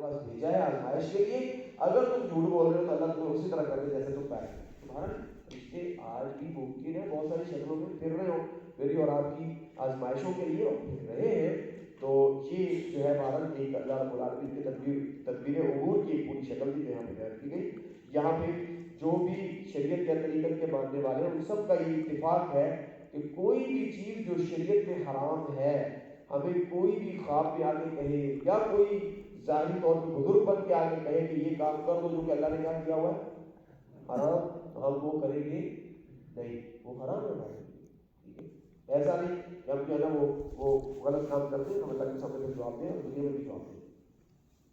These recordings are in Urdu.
پاس بھیجا ہے آزمائش کے لیے. اگر تم جھوٹ بول رہے ہو تو اللہ تمہیں اسی طرح کر دے جیسے تم پہلے. تمہارا رشتے آج بھی ممکن ہے بہت ساری شکلوں میں پھر رہے ہو میری اور آپ کی آزمائشوں کے لیے، اور پھر رہے ہیں. تو یہ جو ہے بھارت ایک اللہ رب العالمین کے تدبیر امور کی ایک پوری شکل بھی یہاں پہ بیان کی گئی. یہاں پہ جو بھی شریعت یا طریقت کے ماننے والے ہیں ان سب کا یہ اتفاق ہے کہ کوئی بھی چیز جو شریعت میں حرام ہے، ہمیں کوئی بھی خواب میں آ کے کہے یا کوئی ظاہری طور پہ بزرگ بن کے آ کے کہے کہ یہ کام کر دو جو کہ اللہ نے کیا کیا ہوا ہے حرام، تو ہم وہ کریں گے نہیں، وہ حرام ہے ہمارے لیے. ٹھیک ہے، ایسا نہیں کہ ہم جو ہے نا وہ غلط کام کرتے ہیں ہم اللہ کے سامنے میں جواب دیں اور دنیا میں بھی جواب دیں.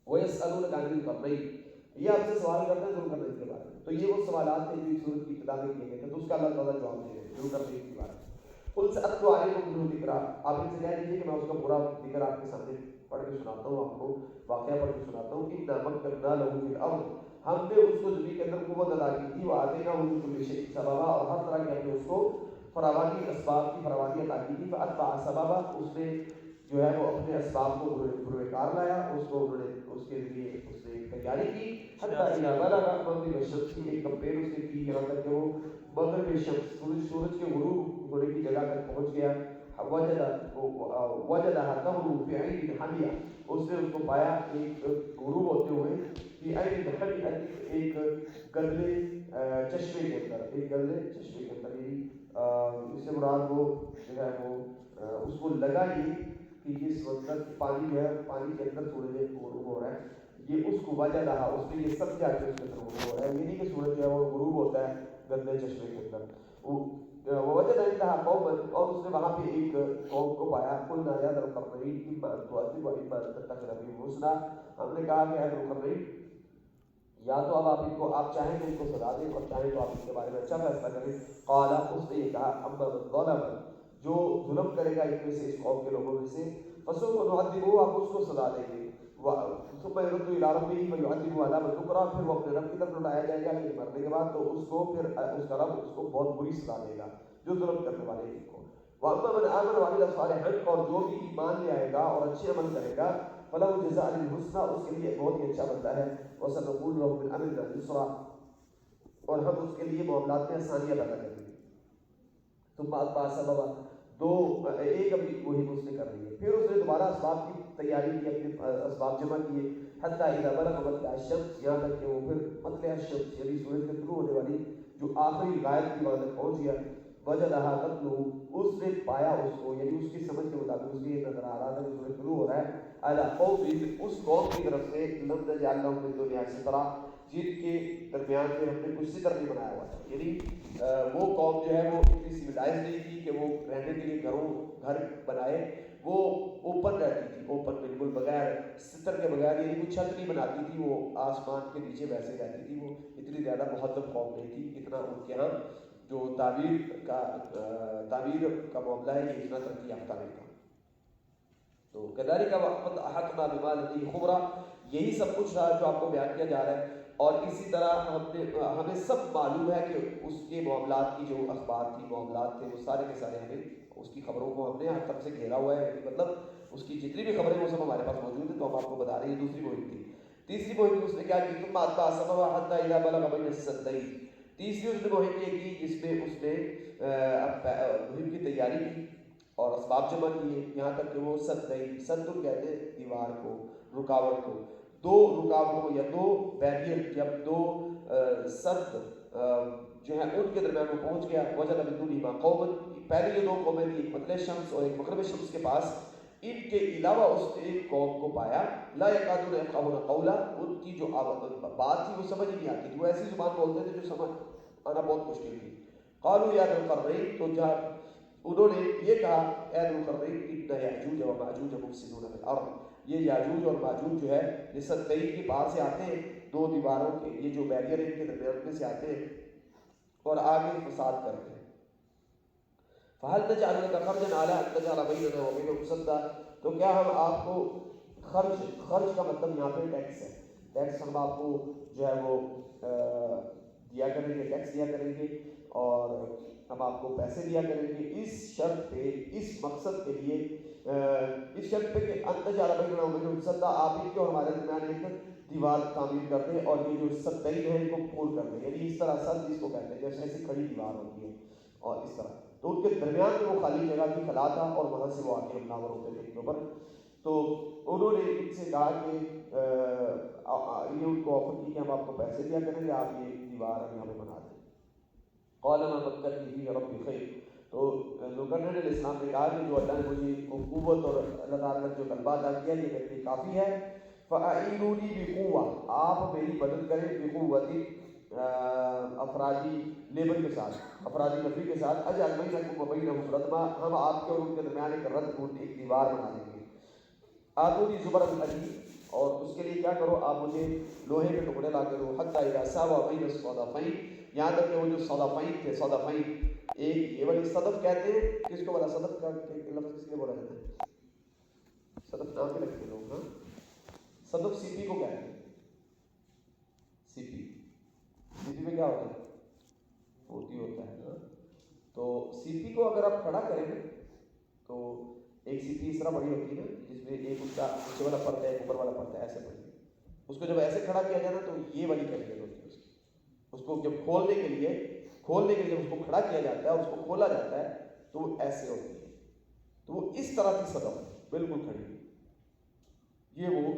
وَيَسْأَلُونَكَ عَنِ الْقَرْنَيْنِ، یہ آپ سے سوال کرتے ہیں ذوالقرنین کے بارے میں. تو یہ وہ سوالات ہیں جو اس سورت کی ابتدا میں کیے گئے تھے، تو اس کا اللہ تعالیٰ جواب دے رہے ہیں ذوالقرنین کے بارے میں. قُلْ سَأَتْلُو عَلَيْكُم مِنْهُ ذِکْرًا، آپ ان سے کہہ دیجیے کہ میں اس کا پورا ذکر آپ کے سامنے پڑھ کے سناتا ہوں، آپ کو واقعہ پڑھ کے سناتا ہوں. إِنَّا مَكَّنَّا لَهُ فِي الْأَرْضِ، ہم نے اس کو زمین کے اندر قوت عطا کی تھی. وَآتَيْنَاهُ مِن كُلِّ شَيْءٍ سَبَبًا، اور ہر طرح کے ہم نے اس کو فراوانی اسباب کی فراوانی عطا کی تھی. فَأَتْبَعَ سَبَبًا، اس نے جو ہے وہ اپنے اسباب کو بروئے کار لایا، اس کو انہوں نے اس کے لیے اس نے تیاری کی. حتیٰ إِذَا بَلَغَ مَغْرِبَ الشَّمْسِ، ایک کمپیر اس نے کی یہاں تک کہ وہ مغرب شمس سورج کے غروب ہونے کی جگہ تک پہنچ گیا. وجدها تغرب في عين حامية، اس نے اس کو پایا ایک غروب ہوتے ہوئے کہ عین حامية، ایک گدلے چشمے کے اندر، ایک گدلے چشمے کے اندر. یعنی اس سے مراد وہ جو ہے وہ اس کو لگا یہ کہ یہ سمندر پانی جو ہے پانی کے اندر سورج غروب ہو رہا ہے. یہ اس کو وجہ رہا، اس نے یہ سب کیا کہ اس کے اندر غروب ہو رہا ہے. یہ نہیں کہ سورج جو ہے وہ غروب ہوتا ہے گندے چشمے کے اندر. وجد عندها قوما، اور اس نے وہاں پہ ایک قوم کو پایا. قلنا یا ذا القرنین اما ان تعذب واما ان تتخذ فیہم حسنا، ہم نے کہا کہ اے ذا القرنین یا تو اب آپ ان کو آپ چاہیں تو ان کو سزا دیں اور چاہیں تو آپ ان کے بارے میں اچھا فیصلہ کریں. قال، اس نے یہ کہا اما من ظلم، جو ظلم کرے گا ان میں سے اس قوم کے لوگوں میں سے، فسوف نعذبہ، آپ اس کو سزا دیں گے. ثم يرد الى ربه فيعذبه عذابا نكرا، پھر وہ اپنے رب کی طرف لوٹایا جائے گا لیکن مرنے کے بعد تو اس کو پھر اس کا رب اس کو بہت بری سزا دے گا جو ظلم کرنے والے ہیں کو. واما من امن وعمل صالحا، اور جو بھی ایمان لے آئے گا اور اچھے عمل کرے گا، فله جزاء الحسنى، اس کے لیے بہت ہی اچھا بدلہ ہے. وسنقول له من امرنا يسرا، اور ہم اس کے لیے معاملات میں آسانیاں پیدا کریں گے. ثم اتبع سببا، ایک اپنی وہی اس نے کر لی ہے. پھر اس نے دوبارہ اسباب کی تیاری کی، اپنے اسباب جمع کیے. حتیٰ اذا بلغ مطلع الشمس، یہاں تک کہ وہ پھر مطلع الشمس یعنی سورج کے طلوع ہونے والی جو آخری غائب کی وہاں تک پہنچ گیا. وجدہا تطلع، اس نے پایا اس کو، یعنی اس کی سمجھ کے مطابق اس کے یہ نظر آ رہا تھا کہ سورج طلوع ہو رہا ہے. علی قوم، اس قوم کی طرف سے لم نجعل لهم من دونها سترا، جن کے درمیان میں ہم نے کچھ ستر نہیں بنایا ہوا تھا. یعنی وہ قوم جو ہے وہ اتنی سویلائز نہیں تھی کہ وہ رہنے کے لیے گھر بنائے، وہ اوپن رہتی تھی، اوپن بالکل بغیر ستر کے بغیر، یعنی کوئی چھت نہیں بناتی تھی، وہ آسمان کے نیچے ویسے رہتی تھی. وہ اتنی زیادہ مہذب قوم نہیں تھی، اتنا ان کے ہاں جو تعبیر کا معاملہ ہے یہ اتنا ترقی یافتہ نہیں تھا. تو کذالک وقد احطنا بما لدیہ خبرا، یہی سب کچھ تھا جو آپ کو بیان کیا جا رہا ہے. اور اسی طرح ہمیں سب معلوم ہے کہ اس کے معاملات کی جو اخبار تھی، معاملات تھے، وہ سارے کے سارے ہمیں اس کی خبروں کو ہم نے ہر طرف سے گھیرا ہوا ہے. مطلب اس کی جتنی بھی خبریں وہ سب ہمارے پاس موجود ہیں، تو ہم آپ کو بتا رہے ہیں. دوسری مہم تھی. تیسری مہم اس نے کیا کی؟ ثم اتبع سببا حتى اذا بلغ بين السدين، تیسری اس نے مہم یہ کی جس میں اس نے مہم کی تیاری کی اور اسباب جمع کیے یہاں تک کہ وہ سدن کہتے ہیں دیوار کو، رکاوٹ کو، دو رکاوٹوں یا دو بیریئر، جب دو سد جو ہے ان کے درمیان وہ پہنچ گیا. وجد من دونہما قوما، پہلی جو دو قومیں تھی، ایک مطلع شمس اور ایک مغرب شمس کے پاس، ان کے علاوہ اس نے ایک قوم کو پایا لا یکادون یفقهون قولا، ان کی جو بات تھی وہ سمجھ نہیں آتی تھی، وہ ایسی زبان بولتے تھے جو سمجھ آنا بہت مشکل تھی. قالوا یا ذا القرنین، تو جب انہوں نے یہ کہا اے ذو القرنین ان یاجوج و ماجوج مفسدون فی الارض، یہ یاجوج اور ماجوج جو ہے یہ سدین کے پار سے آتے ہیں، دو دیواروں کے یہ جو بیریئر ان کے درمیان میں سے آتے ہیں اور آگے فساد کرتے ہیں. فہل نجعل لك خرجا على ان تجعل بيننا وبينهم سدا، تو کیا ہم آپ کو خرچ کا مطلب یہاں پہ ٹیکس ہے، ٹیکس ہم آپ کو جو ہے وہ دیا کریں گے، ٹیکس دیا کریں گے اور ہم آپ کو پیسے دیا کریں گے اس شرط پہ، اس مقصد کے لیے اس شرط پہ کہ انت جعل بیننا وبین سدا، آپ ہی کے اور ہمارے درمیان ایک دیوار تعمیر کر دیں اور یہ جو سدین ہے ان کو پھول کر دیں، یعنی اس طرح سد جس کو کہتے ہیں جیسے ایسی کھڑی دیوار ہوتی ہے اور اس طرح، تو ان کے درمیان میں وہ خالی جگہ کی خلا تھا اور وہاں سے وہ آ کے حملہ ہوتے تھے ان کے اوپر. تو انہوں نے ان سے کہا کہ یہ ان کو آفر کی کہ ہم آپ کو پیسے دیا کریں گے، آپ یہ دیوار ہم یہاں پہ بنا دیں. قال ما مكنني فيه ربي خير. تو ذوالقرنین علیہ السلام نے کہا کہ جو اللہ نے مجھے قوت اور اللہ تعالیٰ نے جو غلبہ عطا کیا یہ میرے لیے کافی ہے. فَأَعِينُونِي بِقُوَّةٍ، آپ میری مدد کریں بِقُوَّةٍ افرادی لیبر کے ساتھ، افرادی نفری کے ساتھ، اجعل بینکم وبینہم ردما، ہم آپ کے اور ان کے درمیان ایک ردم ایک دیوار بنا دیں گے. آتونی زبر الحدید، اور اس کے لیے کیا کرو آپ مجھے لوہے کے ٹکڑے لا کے دو، حتی اذا ساوی بین الصدفین، یہاں تک کہ وہ جو صدفین تھے، صدفین ایک یہ والی صدف کہتے ہیں، کس کو بولا صدف کا لفظ کس لیے بولا جاتا ہے؟ صدف نام کے لگتے ہیں لوگ. ہاں صدف سی پی کو کہتے ہیں، سی پی میں کیا ہوتا ہے؟ موتی ہوتا ہے. تو سی پی کو اگر آپ کھڑا کریں تو ایک سی پی اس طرح بڑی ہوتی ہے جس میں ایک اس کا نیچے والا پرتا ہے ایک اوپر والا پرتا ہے، ایسے بڑی. اس کو جب ایسے کھڑا کیا جائے نا تو یہ والی کیفیت ہوتی ہے اس کو جب کھولنے کے لیے جب اس کو کھڑا کیا جاتا ہے اور اس کو کھولا جاتا ہے تو وہ ایسے ہوتی ہے. تو وہ اس طرح کی صدف بالکل کھڑی. یہ وہ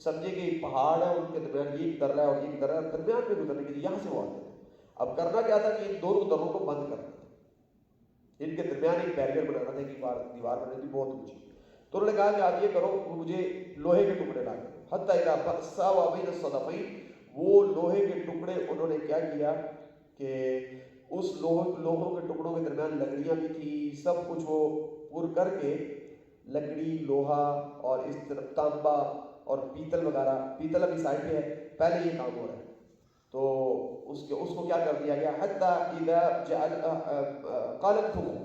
سمجھے کہ ایک پہاڑ ہے ان کے درمیان یہ درہ ہے اور یہ درہ ہے، درمیان میں گزرنے کے لیے یہاں سے وہ آتے ہیں. اب کرنا کیا تھا کہ ان دونوں دروں کو بند کرنا تھا، ان کے درمیان ایک بیریئر بنانا تھا، ایک دیوار بنانی تھی بہت اونچی. تو انہوں نے کہا کہ آپ یہ کرو مجھے لوہے کے ٹکڑے لا کے، حتی اذا ساوی بین الصدفین، وہ لوہے کے ٹکڑے انہوں نے کیا کیا کہ اس لوہوں کے ٹکڑوں کے درمیان لکڑیاں بھی تھی، سب کچھ وہ پر کر کے لکڑی لوہا اور اس طرف تانبا اور پیتل وغیرہ. پیتل ابھی سائڈ پہ ہے، پہلے یہ کام ہو رہا ہے. تو اس کو کیا کر دیا گیا، حتی اذا جعل قال انفخوا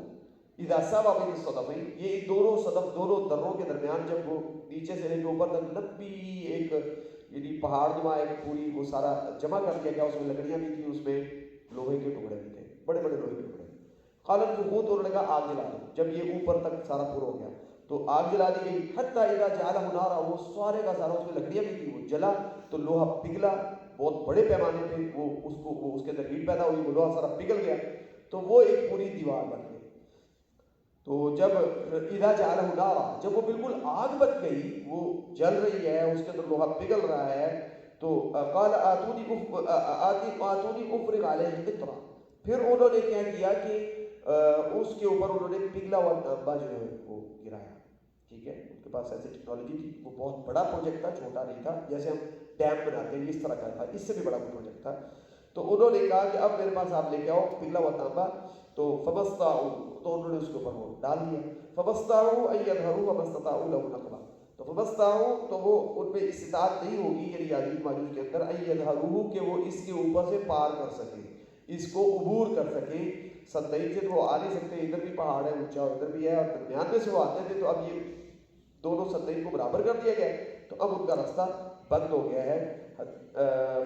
اذا ساوی بین الصدفین، یہ دونوں صدف دونوں دروں کے درمیان جب وہ نیچے سے لے کے اوپر تک لمبی ایک یعنی پہاڑ نما ایک پوری وہ سارا جمع کر دیا گیا، اس میں لکڑیاں بھی تھیں، اس میں لوہے کے ٹکڑے بھی تھے، بڑے بڑے لوہے کے ٹکڑے. قال انفخوا، تو انہوں نے کہا آگ جلا دو. جب یہ اوپر تک سارا پر ہو گیا تو آگ جلا دی گئی. حتی اذا جعلہ نارا، وہ سارے کا سارا اس میں لکڑیاں بھی تھیں وہ جلا تو لوہا پگھلا بہت بڑے پیمانے پہ، وہ اس کے اندر ہیٹ پیدا ہوئی، وہ لوہا سارا پگھل گیا تو وہ ایک پوری دیوار بن گئی. تو جب اذا جعلہ نارا، جب وہ بالکل آگ بن گئی، وہ جل رہی ہے، اس کے اندر لوہا پگھل رہا ہے، تو قال آتونی افرغ علیہ قطرہ، پھر انہوں نے کیا کیا کہ اس کے اوپر انہوں نے پگھلا ہوا تانبا جو ہے وہ گرایا. ٹھیک ہے، ان کے پاس ایسی ٹیکنالوجی تھی، وہ بہت بڑا پروجیکٹ تھا، چھوٹا نہیں تھا جیسے ہم ڈیم بناتے ہیں اس طرح کا تھا، اس سے بھی بڑا پروجیکٹ تھا. تو انہوں نے کہا کہ اب میرے پاس آپ لے کے آؤ پگھلا ہوا تانبا. تو فمستطاعوا، تو انہوں نے اس کے اوپر وہ ڈال دیا. فمستطاعوا ان يظهروا وما استطاعوا له نقبا، تو فمستطاعوا تو وہ ان میں استطاعت نہیں ہوگی یعنی یاجوج ماجوج کے اندر ان يظهروا کہ وہ اس کے اوپر سے پار کر سکیں، اس کو عبور کر سکیں. سدین سے وہ آ نہیں سکتے، ادھر بھی پہاڑ ہے اونچا ادھر بھی ہے اور درمیان میں سے وہ آتے تھے، تو اب یہ دونوں سدین کو برابر کر دیا گیا تو اب ان کا راستہ بند ہو گیا ہے.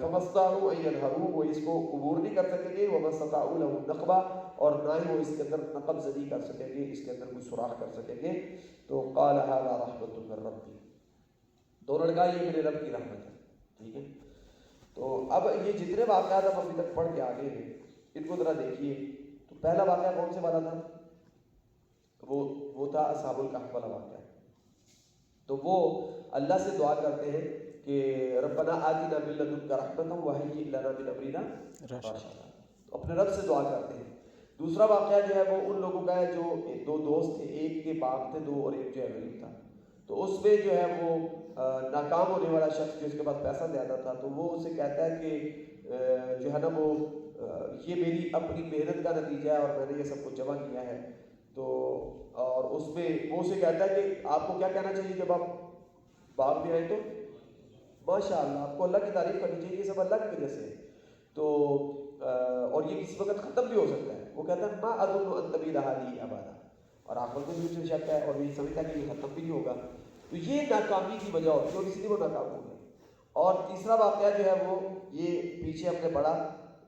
فمستطاعوا ان يظهروا، وہ اس کو عبور نہیں کر سکیں گے، وما استطاعوا له نقبا، اور نہ ہی وہ اس کے اندر نقب زدی کر سکیں گے، اس کے اندر کوئی سوراخ کر سکیں گے. تو قال هذا رحمۃ من ربی، دونوں نے کہا یہ میرے رب کی رحمت ہے. ٹھیک ہے، تو اب یہ جتنے واقعات ہم ابھی تک پڑھ کے آگے ہیں ان کو ذرا دیکھیے. تو پہلا واقعہ کون سے والا تھا؟ وہ تھا اصحاب الکہف والا واقعہ. تو وہ اللہ سے دعا کرتے ہیں کہ ربنا آتنا من لدنک رحمۃ وہیئ لنا من امرنا رشدا، تو اپنے رب سے دعا کرتے ہیں. دوسرا واقعہ جو ہے وہ ان لوگوں کا ہے جو دو دوست تھے، ایک کے باپ تھے دو اور ایک جو ہے غریب تھا. تو اس میں جو ہے وہ ناکام ہونے والا شخص جو اس کے پاس پیسہ زیادہ تھا تو وہ اسے کہتا ہے کہ جو ہے نا وہ یہ میری اپنی محنت کا نتیجہ ہے اور میں نے یہ سب کچھ جمع کیا ہے. تو اور اس میں وہ اسے کہتا ہے کہ آپ کو کیا کہنا چاہیے جب آپ باپ بھی آئے تو ماشاء اللہ، آپ کو اللہ کی تعریف کرنی چاہیے، یہ سب اللہ کی وجہ سے. تو اور یہ کسی وقت ختم بھی ہو سکتا ہے. وہ کہتا ہے ما اظن ان تبید هذه ابدا، اور آخر میں بھی مجھے شک ہے اور یہ سمجھتا ہے کہ یہ ختم بھی نہیں ہوگا. تو یہ ناکامی کی وجہ ہوتی ہے اور اسی لیے وہ ناکام ہو گیا. اور تیسرا واقعہ جو ہے وہ یہ پیچھے ہم نے پڑھا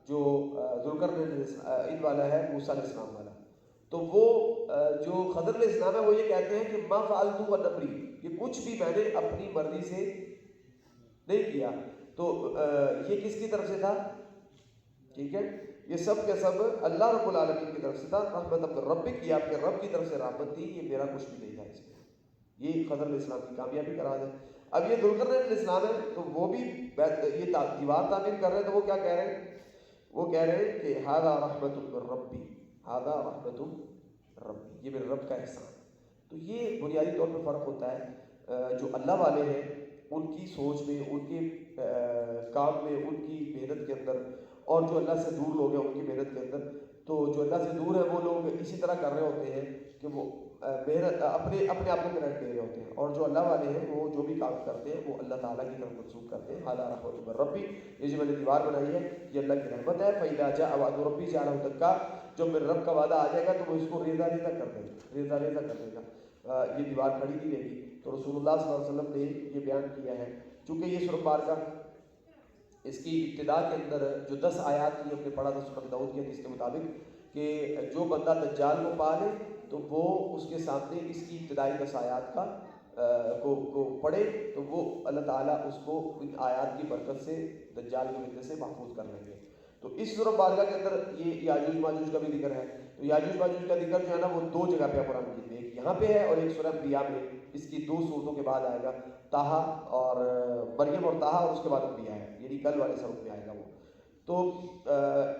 جو ذوالقرنین والا ہے، موسیٰ علیہ السلام والا. تو وہ جو خضر علیہ السلام ہے وہ یہ کہتے ہیں کہ ما فعلت عن امری، یہ کچھ بھی میں نے اپنی مرضی سے نہیں کیا. تو یہ کس کی طرف سے تھا؟ ٹھیک ہے، یہ سب کے سب اللہ رب العالمین کی طرف سے تھا. رحمت من ربک، یہ آپ کے رب کی طرف سے رحمت تھی، یہ میرا کچھ بھی نہیں تھا اس میں. یہ خضر علیہ السلام کی کامیابی کا راز ہے. اب یہ ذوالقرنین علیہ السلام ہے تو وہ بھی یہ دیوار تعمیر کر رہے ہیں. تو وہ کیا کہہ رہے ہیں؟ وہ کہہ رہے ہیں کہ ھذا رحمت من ربی، ھذا رحمت من ربی، یہ میرے رب کا احسان. تو یہ بنیادی طور پہ فرق ہوتا ہے جو اللہ والے ہیں ان کی سوچ میں، ان کے کام میں، ان کی محنت کے اندر، اور جو اللہ سے دور لوگ ہیں ان کی محنت کے اندر. تو جو اللہ سے دور ہے وہ لوگ اسی طرح کر رہے ہوتے ہیں کہ وہ محنت اپنے آپ کو کریڈٹ دے رہے ہوتے ہیں، اور جو اللہ والے ہیں وہ جو بھی کام کرتے ہیں وہ اللہ تعالیٰ کی طرف منسوخ کرتے ہیں. ھذا رحمت من ربی، یہ جو میں نے دیوار بنائی ہے یہ اللہ کی رحمت ہے. فإذا جاء وعد ربی جعلہ دکا، جب میرے رب کا وعدہ آ جائے گا تو وہ اس کو ریزہ ریزہ کر دے گا، ریزہ ریزہ کر دے گا. یہ دیوار کھڑی نہیں رہے گی. تو رسول اللہ صلی اللہ علیہ وسلم نے یہ بیان کیا ہے. چونکہ یہ سورۃ بارکہ اس کی ابتدا کے اندر جو 10 آیات کی ہم نے پڑھا تھا سورۃ داؤد کی حدیث کے مطابق کہ جو بندہ دجال کو پا لے تو وہ اس کے سامنے اس کی ابتدائی 10 آیات کا کو پڑھے تو وہ اللہ تعالیٰ اس کو ان آیات کی برکت سے دجال کے فتنے سے محفوظ کر لیں گے. تو اس سورۃ بارکہ کے اندر یہ یاجوج ماجوج کا بھی ذکر ہے. تو یاجوج ماجوج کا ذکر جو ہے نا وہ 2 جگہ پہ قرآن مجید میں، ایک یہاں پہ ہے اور ایک سورۃ انبیاء میں. اس کی 2 صورتوں کے بعد آئے گا، طٰہٰ اور مریم اور طٰہٰ، اور اس کے بعد انبیاء ہے، یعنی کل والے سبق میں آئے گا وہ. تو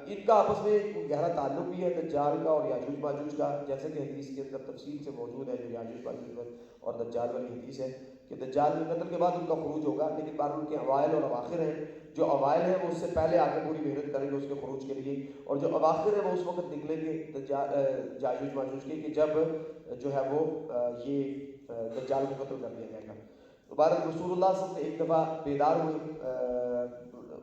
ان کا آپس میں گہرا تعلق بھی ہے دجال کا اور یاجوج ماجوج کا، جیسے کہ حدیث کے اندر تفصیل سے موجود ہے جو یاجوج ماجوج اور دجال والی حدیث ہے کہ دجال کے قتل کے بعد ان کا خروج ہوگا، لیکن بعد ان کے اوائل اور اواخر ہیں. جو اوائل ہیں وہ اس سے پہلے آ کے پوری محنت کریں گے اس کے خروج کے لیے، اور جو اواخر ہیں وہ اس وقت نکلیں گے یاجوج ماجوج کے کہ جب جو ہے وہ یہ دجال کو قتل کر دیا جائے گا. مبارک رسول اللہ صلی اللہ علیہ وسلم ایک دفعہ بیدار ہوئے،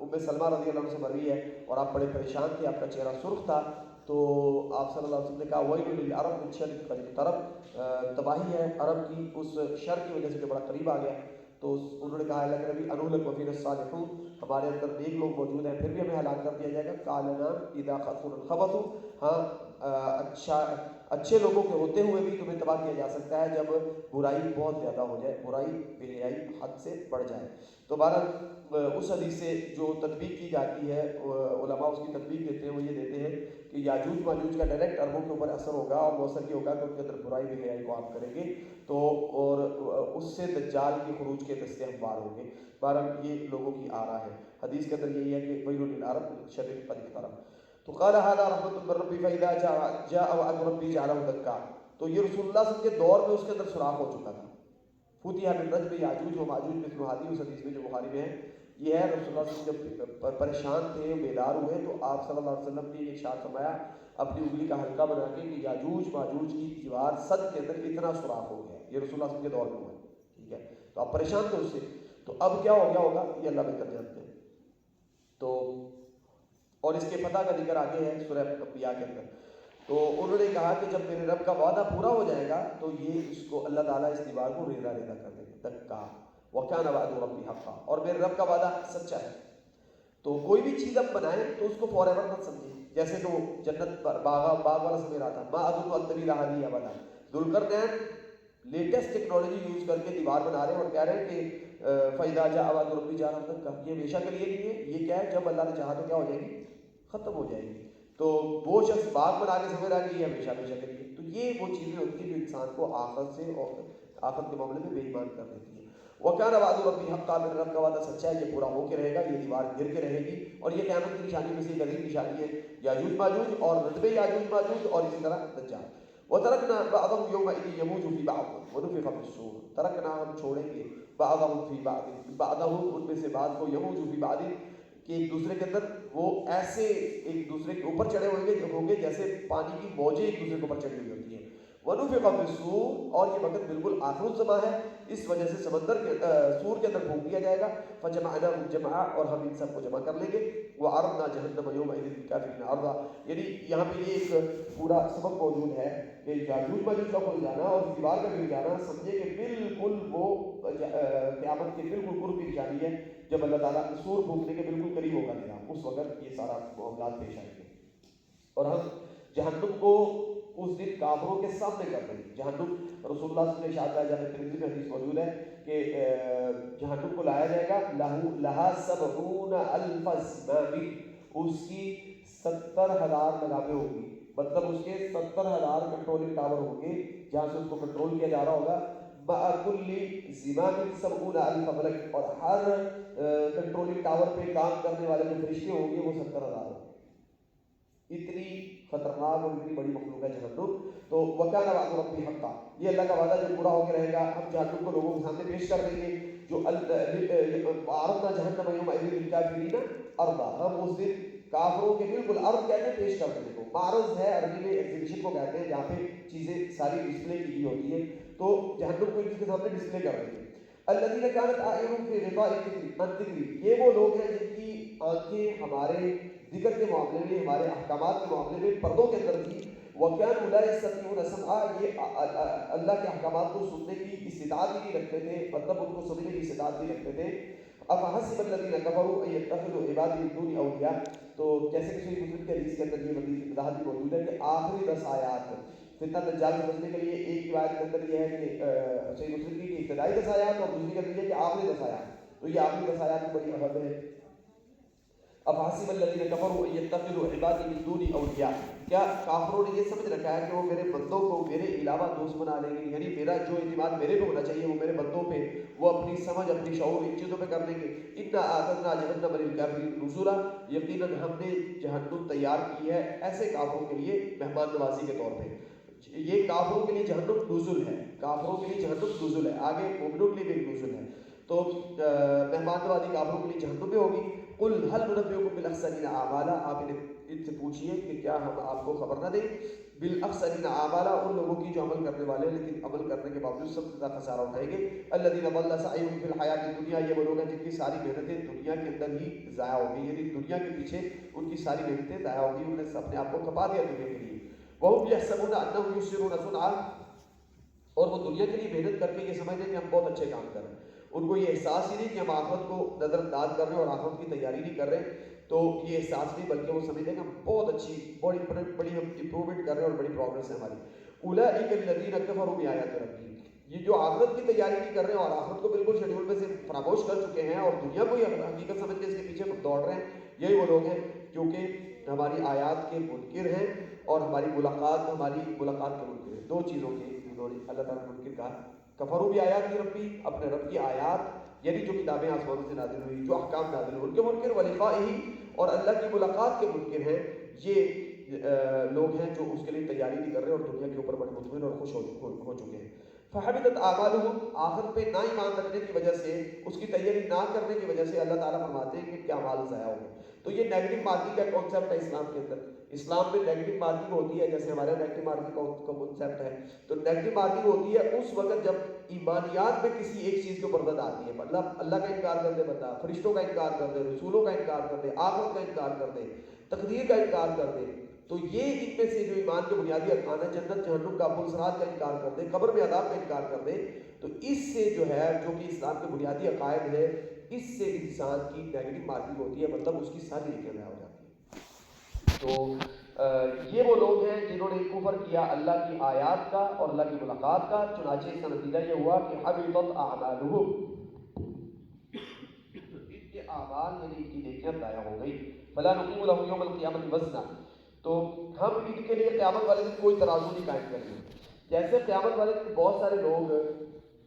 ام سلمہ رضی اللہ عنہ سے مروی ہے، اور آپ بڑے پریشان تھے، آپ کا چہرہ سرخ تھا. تو آپ صلی اللہ علیہ وسلم نے کہا ویل للعرب من شر قد اقترب، تباہی ہے عرب کی اس شر کی وجہ سے جو بڑا قریب آ گیا. تو انہوں نے کہا اللہ کے نبی انولک وفینا الصالحون، ہمارے اندر نیک لوگ موجود ہیں پھر بھی ہمیں ہلاک کر دیا جائے گا. قال نعم اذا خسر الخبث، ہاں اچھے لوگوں کے ہوتے ہوئے بھی تمہیں تباہ کیا جا سکتا ہے جب برائی بہت زیادہ ہو جائے، برائی بے حیائی حد سے بڑھ جائے. تو بہرحال اس حدیث سے جو تطبیق کی جاتی ہے علماء اس کی تطبیق دیتے ہیں، وہ یہ دیتے ہیں کہ یاجوج ماجوج کا ڈائریکٹ عربوں کے اوپر اثر ہوگا، اور وہ اثر یہ ہوگا کہ ان کے اندر برائی بے حیائی کو آپ کریں گے تو اور اس سے دجال کے خروج کے دستے ہموار ہوں گے. بہرحال یہ لوگوں کی آراء ہے. حدیث کے اندر یہی ہے کہ ویل للعرب من شر قد اقترب. تو قال ھذا رحمت من ربی فاذا جاء وعد ربی جعلہ دکا. تو یہ رسول اللہ صلی اللہ علیہ وسلم کے دور میں اس کے اندر سوراخ ہو چکا تھا. فتح من رجم یاجوج و ماجوج مثل ھذہ، اس حدیث میں جو بخاری میں ہے یہ ہے. رسول اللہ صلی اللہ علیہ وسلم جب پریشان تھے، بیدار ہوئے، تو آپ صلی اللہ علیہ وسلم نے ارشاد فرمایا اپنی انگلی کا حلقہ بنا کے کہ یاجوج ماجوج کی دیوار صد کے اندر اتنا سوراخ ہو گیا. یہ رسول اللہ صلی اللہ علیہ وسلم کے دور میں ہوا. ٹھیک ہے، تو آپ پریشان تھے اس سے. تو اب کیا ہو گیا ہوگا یہ اللہ بہتر جانتے ہیں. تو اور اس کے فتح کا ذکر آگے ہے سورہ انبیاء کے اندر. تو انہوں نے کہا کہ جب میرے رب کا وعدہ پورا ہو جائے گا تو یہ اس کو اللہ تعالیٰ اس دیوار کو ریزہ ریزہ کر دیں گے. دکا وَكَانَ وَعْدُ رَبِّ حَقًّا، اور میرے رب کا وعدہ سچا ہے. تو کوئی بھی چیز آپ بنائیں تو اس کو فار ایور مت سمجھیں. جیسے تو جنت باغ والا سمجھ رہا تھا ما اظن ان تبید هذه ابدا. ذوالقرنین لیٹسٹ ٹیکنالوجی یوز کر کے دیوار بنا رہے ہیں اور کہہ رہے ہیں کہ فَإِذَا جَاءَ وَعْدُ رَبِّ جَعَلَهُ دَكَّا، یہ ہمیشہ کے لیے نہیں ہے. یہ کیا ہے؟ جب اللہ نے چاہا تو کیا ہو جائے گی؟ ختم ہو جائے گی. تو وہ شخص باغ بنا کے سمجھ رہا ہے کہ یہ ہمیشہ ہمیشہ کے لیے. تو یہ وہ چیزیں ہوتی ہیں جو انسان کو آخرت سے اور آخرت کے معاملے میں بے ایمان کر دیتی ہیں. وَكَانَ وَعْدُ رَبِّ حَقًّا، میرے رب کا وعدہ سچا ہے، یہ پورا ہو کے رہے گا. یہ دیوار گر کے رہے گی، اور یہ قیامت کی نشانی میں سے ایک عظیم نشانی ہے یاجوج ماجوج اور رتبے یاجوج ماجوج اور اسی طرح دجال. وَتَرَكْنَا بَعْضَهُمْ يَوْمَئِذٍ يَمُوجُ فِي بَعْضٍ وَنُفِخَ فِي الصُّورِ. ترکنا، ہم چھوڑیں گے، بعضهم فی بعض، بعضهم ان میں سے بعض کو، یموج فی بعض کہ ایک دوسرے کے اندر وہ ایسے ایک دوسرے کے اوپر چڑھے ہوں گے جیسے پانی کی موجیں ایک دوسرے کے اوپر چڑھی ہوئی ہوتی ہیں. وَنُفِخَ فِي الصُّورِ، اور یہ وقت بالکل آخر الزماں ہے، اس وجہ سے سمندر کے سور کے اندر پھونک دیا جائے گا. فَجَمَعْنَاهُمْ جَمْعًا، اور ہم ان سب کو جمع کر لیں گے. وَعَرَضْنَا جَهَنَّمَ يَوْمَئِذٍ لِلْكَافِرِينَ عَرْضًا. یعنی یہاں پہ یہ ایک پورا سبق موجود ہے کہ یاجوج ماجوج کا کھل جانا اور دیوار کا گر جانا سمجھے کہ بالکل وہ قیامت کے بالکل قرب کی نشانی ہے جب اللہ تعالیٰ سور پھونکنے کے بالکل قریب ہوگا. اس وقت یہ سارا معاملات پیش آئیں گے. اور ہم جہنم کو اس دن کافروں کے سامنے کر دیں گے. جہنم رسول اللہ صلی اللہ علیہ وسلم نے ارشاد کیا، جامع ترمذی میں حدیث موجود ہے کہ جہنم کو لایا جائے گا، لہا 70,000 زمام، اس کی 70,000 لگامیں ہوں گی، مطلب اس کے 70,000 کنٹرولنگ ٹاور ہوں گے جہاں سے اس کو کنٹرول کیا جا رہا ہوگا. مع کل زمام 70,000 ملک، اور ہر کنٹرولنگ ٹاور پہ کام کرنے والے جو فرشتے ہوں گے وہ 70,000 ہوں گے. اتنی خطرناک اور اتنی بڑی مخلوق ہے جہنم. تو وَكَانَ وَعْدُ رَبِّهِ حَقًّا، یہ اللہ کا وعدہ جو پورا ہو کے رہے گا. ہم جہنم کو لوگوں کے سامنے پیش کر دیں گے. جو عَرَضْنَا جَهَنَّمَ يَوْمَئِذٍ لِلْكَافِرِينَ عَرْضًا، ہم اس دن کافروں کے بالکل عرض کہتے ہیں پیش کر دینے کو. معرض ہے عربی میں ایگزیبیشن کو کہتے ہیں جہاں پہ چیزیں ساری ڈسپلے کی ہوئی ہوتی ہیں. تو جہنم کو ان کے سامنے ڈسپلے کر دیں گے. الذین کانت اعینہم فی غطاء عن ذکری، یہ وہ لوگ ہیں جن کی آنکھیں ہمارے ذکر کے معاملے میں، ہمارے احکامات کے معاملے میں پردوں کے اندر تھی. وَكَانُوا لَا يَسْتَطِيعُونَ سَمْعًا، یہ اللہ کے احکامات کو سننے کی استطاعت ہی نہیں رکھتے تھے، مطلب ان کو سننے کی استطاعت نہیں رکھتے تھے. أَفَحَسِبَ الَّذِينَ كَفَرُوا أَن يَتَّخِذُوا عِبَادِي مِن دُونِي أَوْلِيَاءَ، تو جیسے کہ صحیح مسلم کے حدیث کے اندر یہ وضاحت بھی موجود ہے کہ آخری 10 آیات فتنہ دجال سے بچنے کے لیے، ایک روایت کے اندر یہ ہے کہ صحیح مسلم کی ابتدائی 10 آیات اور دوسری کے اندر یہ کہ آخری 10 آیات. تو یہ آخری 10 آیات کی بڑی اہم ہے. افحسب الذین کفروا ان یتخذوا عبادی من دونی اولیاء، کیا کافروں نے یہ سمجھ رکھا ہے کہ وہ میرے بندوں کو میرے علاوہ دوست بنا لیں گے، یعنی میرا جو اعتماد میرے پہ ہونا چاہیے وہ میرے بندوں پہ، وہ اپنی سمجھ اپنی شعور ان چیزوں پہ کر لیں گے. انا اعتدنا جہنم للکافرین نزلا، یقیناً ہم نے جہنم تیار کی ہے ایسے کافروں کے لیے مہمان نوازی کے طور پہ. یہ کافروں کے لیے جہنم نزل ہے، کافروں کے لیے جہنم نزل ہے، آگے مومنوں کے لیے بھی نزل ہے. تو مہمان نوازی کافروں کے لیے جہنم میں ہوگی. قل هل ننبئكم بالاخسرین اعمالا، آپ ان سے پوچھئے کہ کیا ہم آپ کو خبر نہ دیں بالاخسرین اعمالا، ان لوگوں کی جو عمل کرنے والے لیکن عمل کرنے کے باوجود سب سے زیادہ خسارہ اٹھائیں گے. الذین ضل سعیهم فی الحیات الدنیا، یہ وہ لوگ ہیں جن کی ساری محنتیں دنیا کے اندر ہی ضائع ہو گئی، یعنی دنیا کے پیچھے ان کی ساری محنتیں ضائع ہو گئی، انہوں نے اپنے آپ کو کھپا دیا دنیا کے لیے. وهم یحسبون انهم یحسنون صنعا، اور وہ دنیا کے لیے محنت کر کے یہ سمجھتے ہیں کہ ہم بہت اچھے کام کر رہے ہیں. ان کو یہ احساس ہی نہیں کہ ہم آخرت کو نظر انداز کر رہے ہیں اور آخرت کی تیاری نہیں کر رہے. تو یہ احساس نہیں، بلکہ وہ سمجھتے ہیں کہ ہم بہت اچھی بڑی ہم امپرومنٹ کر رہے ہیں اور بڑی پروگرس ہے ہماری. اولئک الذین کفروا بآیات ربہم، یہ جو آخرت کی تیاری نہیں کر رہے ہیں اور آخرت کو بالکل شیڈول میں سے فراموش کر چکے ہیں اور دنیا کو ہی حقیقت سمجھ کے اس کے پیچھے دوڑ رہے ہیں، یہی وہ لوگ ہیں کیونکہ ہماری آیات کے منکر ہیں اور ہماری ملاقات کے منکر ہیں. دو چیزوں کے انہوں نے اللہ تعالیٰ نے منکر کہا. کفروا بآیات ربی، اپنے رب کی آیات یعنی جو کتابیں آسمانوں سے نازل ہوئی، جو احکام نازل ہوئے ان کے منکر. ولقائہ، اور اللہ کی ملاقات کے منکر ہیں. یہ لوگ ہیں جو اس کے لیے تیاری نہیں کر رہے اور دنیا کے اوپر بڑے مطمئن اور خوش ہو چکے ہیں. فحبطت اعمالهم، آخرت پہ نہ ایمان رکھنے کی وجہ سے، اس کی تیاری نہ کرنے کی وجہ سے اللہ تعالیٰ فرماتے ہیں کہ کیا اعمال ضائع ہو گئے. تو یہ نیگیٹو مارکنگ کا کانسیپٹ ہے اسلام کے اندر. اسلام میں نیگیٹو مارکنگ ہوتی ہے جیسے ہمارے نیگیٹو مارکنگ کا کانسیپٹ ہے. تو نیگیٹو مارکنگ ہوتی ہے اس وقت جب ایمانیات میں کسی ایک چیز کے اوپر زد آتی ہے، مطلب اللہ کا انکار کر دے بندہ، فرشتوں کا انکار کر دے، رسولوں کا انکار کر دے، آخرت کا انکار کر دے، تقدیر کا انکار کر دے. تو یہ ان میں سے جو ایمان کے بنیادی ارکان ہیں، جنت جہنم کا پلسرات کا انکار کر دے، قبر میں عذاب کا انکار کر دے، تو اس سے جو ہے جو کہ اسلام کے بنیادی عقائد ہے، اس سے انسان کی نیگیٹو مارکنگ ہوتی ہے، مطلب اس کی ساری نیکیاں ضائع ہو جاتی ہیں. تو یہ وہ لوگ ہیں جنہوں نے کفر کیا اللہ کی آیات کا اور اللہ کی ملاقات کا، چنانچہ اس کا نتیجہ یہ ہوا کہ حبطت اعمالهم، ان کے اعمال یعنی ان کی نیکیاں ضائع ہو گئی. فلا نقیم لهم یوم القیامۃ وزنا، تو ہم ان کے لیے قیامت والے دن کوئی ترازو نہیں قائم کریں گے. جیسے قیامت والے دن بہت سارے لوگ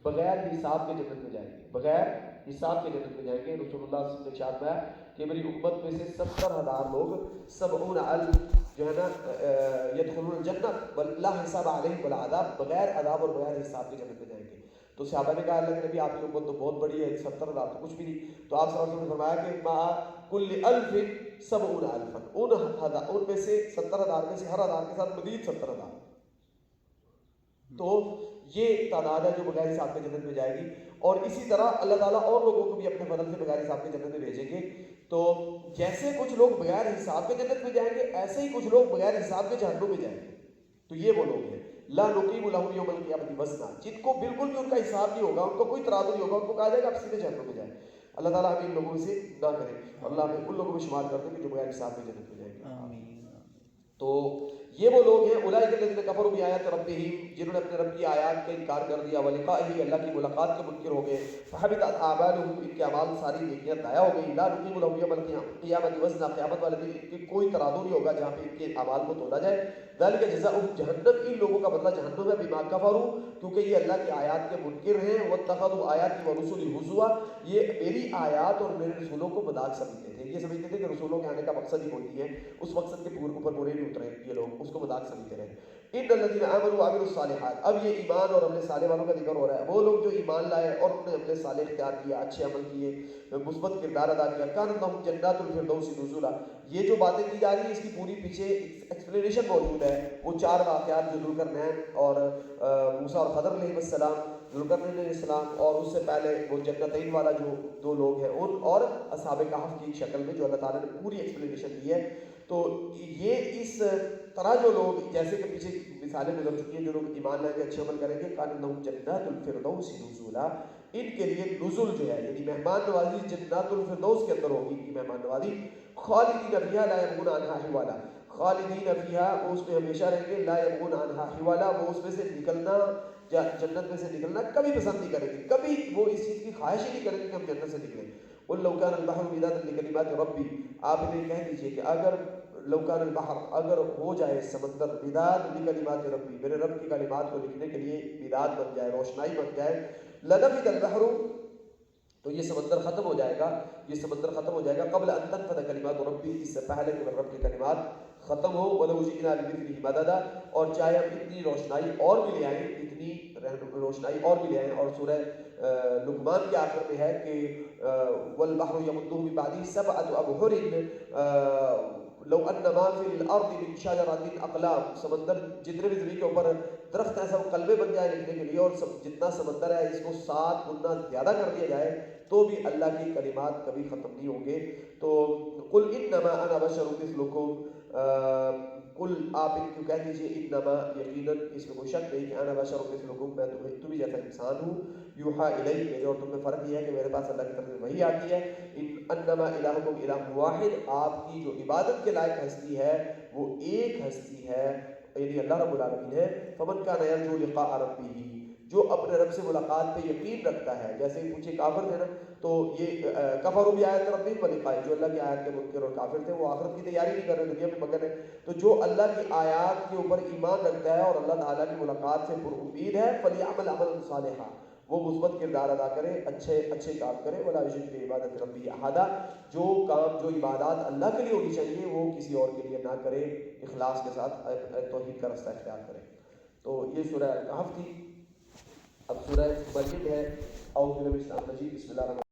بغیر حساب کے جنت میں جائیں گے، بغیر حساب کے جنت میں جائیں گے. رسول اللہ صلی اللہ علیہ وسلم نے ارشاد فرمایا کہ میری امت میں سے 70,000 لوگ 70,000 جو ہے نا یدخلون الجنہ لا حساب علیہم ولا عذاب، بغیر عذاب اور بغیر حساب کے جنت میں جائیں گے. تو صحابہ نے کہا اللہ کے نبی آپ کی امت تو بہت بڑی ہے، 70,000 تو کچھ بھی نہیں. تو آپ صلی اللہ علیہ وسلم نے فرمایا کہ مع کل 1000 70,000، ان میں سے 70,000 میں سے ہر 1000 کے ساتھ مزید 70,000. تو یہ تعداد ہے جو بغیر حساب کے جنت میں جائے گی. اور اسی طرح اللہ تعالیٰ اور لوگوں کو بھی اپنے فضل سے بغیر حساب کے جنت میں بھیجیں گے. تو جیسے کچھ لوگ بغیر حساب کے جنت میں جائیں گے، ایسے ہی کچھ لوگ بغیر حساب کے جہنم میں جائیں گے. تو یہ وہ لوگ ہیں لا نقیم لهم یوم القیامۃ وزنا، جن کو بالکل بھی ان کا حساب نہیں ہوگا، ان کو کوئی ترازو نہیں ہوگا، ان کو کہا جائے گا آپ سیدھے جہنم میں جائیں. اللہ تعالیٰ ہمیں ان لوگوں سے نہ کرے اور اللہ ہمیں ان لوگوں میں شمار کر دے کہ جو بغیر حساب کے جنت میں جائیں گے. تو یہ وہ لوگ ہیں اولئک الذین کفروا بآیات ربہم، جنہوں نے اپنے رب کی آیات کا انکار کر دیا، ولقائہ، اللہ کی ملاقات کے منکر ہو گئے، فحبطت اعمالہم، ان کے اعمال ساری نیکیاں ضائع ہو گئی، لا نقیم لہم یوم القیامۃ وزنا، قیامت والے دن ان کی کوئی ترازو نہیں ہوگا جہاں پہ ان کے اعمال کو تولا جائے، ذالک جزاؤہم جہنم، ان لوگوں کا بدلہ جہنم ہے، بما کفروا، کیونکہ یہ اللہ کی آیات کے منکر ہیں، واتخذوا آیاتی ورسلی ہزوا، یہ میری آیات اور میرے رسولوں کو مذاق سمجھتے تھے، یہ سمجھتے تھے کہ رسولوں کے آنے کا مقصد ہی کوئی ہے، اس مقصد کے اوپر پورے نہیں اترے یہ لوگ، اس کو مذاق سمجھتے رہے۔ ان الذین آمنوا وعملوا الصالحات، اب یہ ایمان اور عمل صالح والوں کا ذکر ہو رہا ہے، وہ لوگ جو ایمان لائے اور انہوں نے عمل صالح اختیار کیا، اچھے عمل کیے، مثبت کردار ادا کیا، کانت لہم جنات الفردوس نزلا، یہ جو باتیں کی جا رہی ہیں اس کی پوری پیچھے ایکسپلینیشن موجود ہے، وہ 4 واقعات جو ذوالقرنین اور موسیٰ اور خضر علیہ السلام، ذوالقرنین علیہ السلام اور اس سے پہلے وہ جنتین والا جو 2 لوگ ہیں ان، اور اصحاب کہف کی شکل میں جو اللہ تعالیٰ نے پوری ایکسپلینیشن دی ہے۔ تو یہ اس طرح جو لوگ، جیسے کہ پیچھے مثالیں گزر چکی ہیں، جو لوگ ایمان لائیں گے، اچھے عمل کریں گے، کان لہم جنات الفردوس نزلا، ان کے لیے نزل جو ہے یعنی مہمان نوازی جنات الفردوس کے اندر ہوگی، ان کی مہمان نوازی، خالدین فیہا لا یبغون عنہا حوالا، خالدین فیہا، وہ اس میں ہمیشہ رہیں گے، لا یبغون عنہا حوالا، وہ اس میں سے نکلنا، جنت میں سے نکلنا کبھی پسند نہیں کریں گے، کبھی وہ اس چیز کی خواہش ہی نہیں کریں گے کہ ہم جنت سے نکلیں۔ قل لو کان البحر مدادا لکلمات ربی، آپ انہیں کہہ دیجئے کہ اگر لو کان البحر، اگر ہو جائے سمندر، مداد لکلمات ربی، میرے رب کی کلمات کو لکھنے کے لیے مداد بن جائے، روشنائی بن جائے، لنفد البحر، تو یہ سمندر ختم ہو جائے گا، یہ سمندر ختم ہو جائے گا، قبل ان تنفد کلمات ربی، اس سے پہلے کہ میرے رب کی کلمات ختم ہو، ولو جئنا بمثلہ مددا، اور چاہے ہم اتنی روشنائی اور بھی لے آئیں، اتنی روشنائی اور بھی لے آئیں، اور سورہ لقمان کے آخر میں ہے کہ والبحر یمدہ من بعدہ سبعۃ ابحر لو ان ما فی الارض من شجرۃ اقلام، سمندر جتنے بھی زمین کے اوپر درخت ہیں سب قلبے بن جائے لکھنے کے لیے، اور جتنا سمندر ہے اس کو 7 گنا زیادہ کر دیا جائے تو بھی اللہ کی کلمات کبھی ختم نہیں ہوں گے۔ تو قل انما انا بشر مثلکم، قل آپ ان کو کہہ دیجئے انما، یقیناً اس میں کوئی شک نہیں کہ انا بشر مثلکم، میں تمہیں جیسا انسان ہوں، یوحا الی، میرے اور تم میں فرق یہ ہے کہ میرے پاس اللہ کی طرف سے وحی آتی ہے، انما الہکم الہ واحد، آپ کی جو عبادت کے لائق ہستی ہے وہ ایک ہستی ہے، یعنی اللہ رب العالمین ہے۔ فمن کان یرجو لقاء ربہ، جو اپنے رب سے ملاقات پہ یقین رکھتا ہے، جیسے کچھ کافر تھے نا، تو یہ کفروا بآیات ربہم ولقائہ، جو اللہ کی آیات کے منکر اور کافر تھے، وہ آخرت کی تیاری نہیں کر رہے، دنیا میں مگن ہے۔ تو جو اللہ کی آیات کے اوپر ایمان رکھتا ہے اور اللہ تعالیٰ کی ملاقات سے پر امید ہے، فلیعمل عملا صالحا، وہ مثبت کردار ادا کرے، اچھے کام کرے، ولا یشرک بعبادۃ ربہ احدا، جو کام، جو عبادات اللہ کے لیے ہونی چاہیے وہ کسی اور کے لیے نہ کرے، اخلاص کے ساتھ توحید کا رستہ اختیار کرے۔ تو یہ سورہ کہف تھی۔ اب سورہ مریم ہے، اعوذ باللہ من الشیطان الرجیم، بسم اللہ الرحمن